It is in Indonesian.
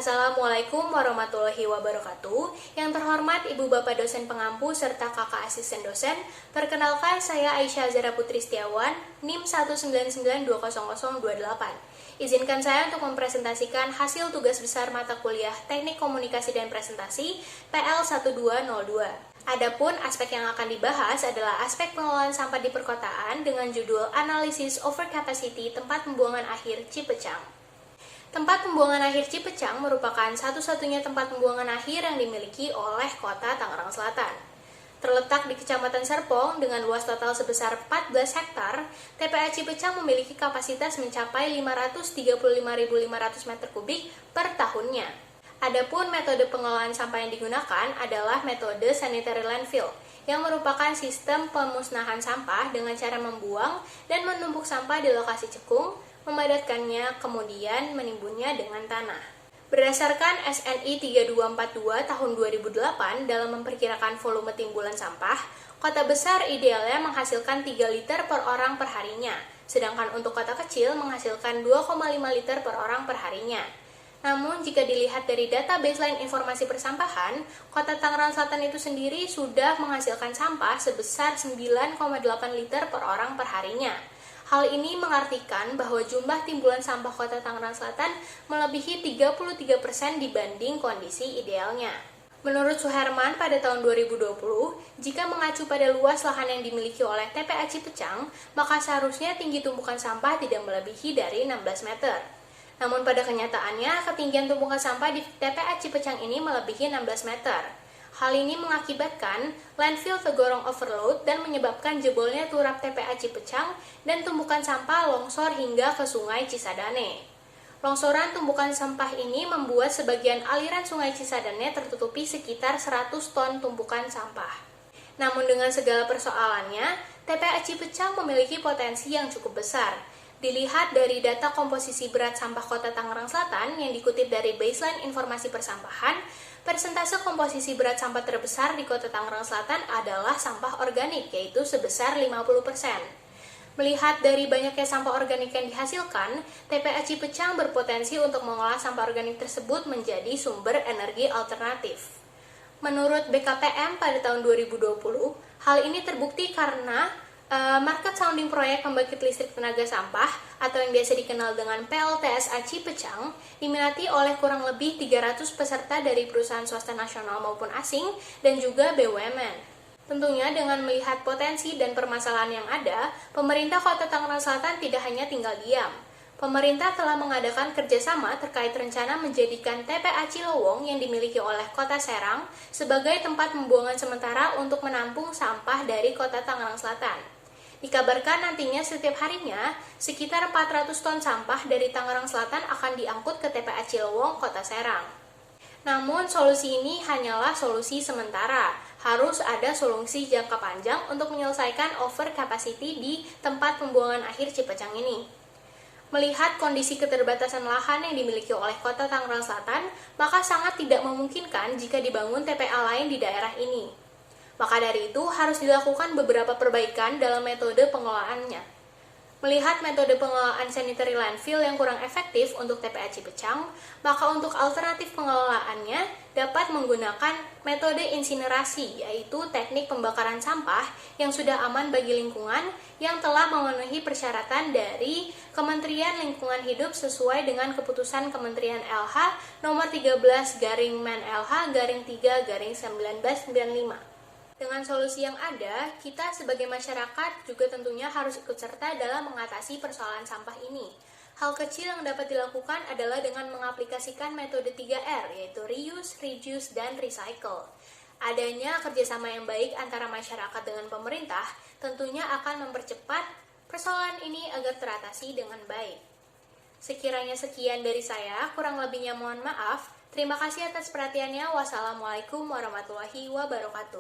Assalamualaikum warahmatullahi wabarakatuh. Yang terhormat Ibu Bapak dosen pengampu serta Kakak asisten dosen, perkenalkan saya Aisyah Zara Putri Setiawan, NIM 199200028. Izinkan saya untuk mempresentasikan hasil tugas besar mata kuliah Teknik Komunikasi dan Presentasi PL 1202. Adapun aspek yang akan dibahas adalah aspek pengelolaan sampah di perkotaan dengan judul Analisis Overcapacity Tempat Pembuangan Akhir Cipecang. Tempat pembuangan akhir Cipecang merupakan satu-satunya tempat pembuangan akhir yang dimiliki oleh Kota Tangerang Selatan. Terletak di Kecamatan Serpong dengan luas total sebesar 14 hektar, TPA Cipecang memiliki kapasitas mencapai 535.500 meter kubik per tahunnya. Adapun metode pengelolaan sampah yang digunakan adalah metode sanitary landfill, yang merupakan sistem pemusnahan sampah dengan cara membuang dan menumpuk sampah di lokasi cekung, memadatkannya, kemudian menimbunnya dengan tanah. Berdasarkan SNI 3242 tahun 2008 dalam memperkirakan volume timbulan sampah, kota besar idealnya menghasilkan 3 liter per orang per harinya, sedangkan untuk kota kecil menghasilkan 2,5 liter per orang per harinya. Namun, jika dilihat dari data baseline informasi persampahan, kota Tangerang Selatan itu sendiri sudah menghasilkan sampah sebesar 9,8 liter per orang per harinya. Hal ini mengartikan bahwa jumlah timbulan sampah kota Tangerang Selatan melebihi 33% dibanding kondisi idealnya. Menurut Suherman pada tahun 2020, jika mengacu pada luas lahan yang dimiliki oleh TPA Cipecang, maka seharusnya tinggi tumpukan sampah tidak melebihi dari 16 meter. Namun pada kenyataannya, ketinggian tumpukan sampah di TPA Cipecang ini melebihi 16 meter. Hal ini mengakibatkan landfill tergolong overload dan menyebabkan jebolnya turap TPA Cipecang dan tumpukan sampah longsor hingga ke Sungai Cisadane. Longsoran tumpukan sampah ini membuat sebagian aliran Sungai Cisadane tertutupi sekitar 100 ton tumpukan sampah. Namun dengan segala persoalannya, TPA Cipecang memiliki potensi yang cukup besar. Dilihat dari data komposisi berat sampah kota Tangerang Selatan yang dikutip dari baseline informasi persampahan, persentase komposisi berat sampah terbesar di kota Tangerang Selatan adalah sampah organik, yaitu sebesar 50%. Melihat dari banyaknya sampah organik yang dihasilkan, TPA Cipecang berpotensi untuk mengolah sampah organik tersebut menjadi sumber energi alternatif. Menurut BKPM pada tahun 2020, hal ini terbukti karena market sounding proyek pembangkit listrik tenaga sampah atau yang biasa dikenal dengan PLTSA Cipecang diminati oleh kurang lebih 300 peserta dari perusahaan swasta nasional maupun asing dan juga BUMN. Tentunya dengan melihat potensi dan permasalahan yang ada, pemerintah Kota Tangerang Selatan tidak hanya tinggal diam. Pemerintah telah mengadakan kerjasama terkait rencana menjadikan TPA Cilowong yang dimiliki oleh Kota Serang sebagai tempat pembuangan sementara untuk menampung sampah dari Kota Tangerang Selatan. Dikabarkan nantinya setiap harinya, sekitar 400 ton sampah dari Tangerang Selatan akan diangkut ke TPA Cilowong, Kota Serang. Namun, solusi ini hanyalah solusi sementara. Harus ada solusi jangka panjang untuk menyelesaikan overcapacity di tempat pembuangan akhir Cipecang ini. Melihat kondisi keterbatasan lahan yang dimiliki oleh Kota Tangerang Selatan, maka sangat tidak memungkinkan jika dibangun TPA lain di daerah ini. Maka dari itu harus dilakukan beberapa perbaikan dalam metode pengelolaannya. Melihat metode pengelolaan sanitary landfill yang kurang efektif untuk TPA Cipecang, maka untuk alternatif pengelolaannya dapat menggunakan metode insinerasi, yaitu teknik pembakaran sampah yang sudah aman bagi lingkungan yang telah memenuhi persyaratan dari Kementerian Lingkungan Hidup sesuai dengan keputusan Kementerian LH nomor 13/Men-LH/3/1995. Dengan solusi yang ada, kita sebagai masyarakat juga tentunya harus ikut serta dalam mengatasi persoalan sampah ini. Hal kecil yang dapat dilakukan adalah dengan mengaplikasikan metode 3R, yaitu reuse, reduce, dan recycle. Adanya kerjasama yang baik antara masyarakat dengan pemerintah tentunya akan mempercepat persoalan ini agar teratasi dengan baik. Sekiranya sekian dari saya, kurang lebihnya mohon maaf. Terima kasih atas perhatiannya. Wassalamualaikum warahmatullahi wabarakatuh.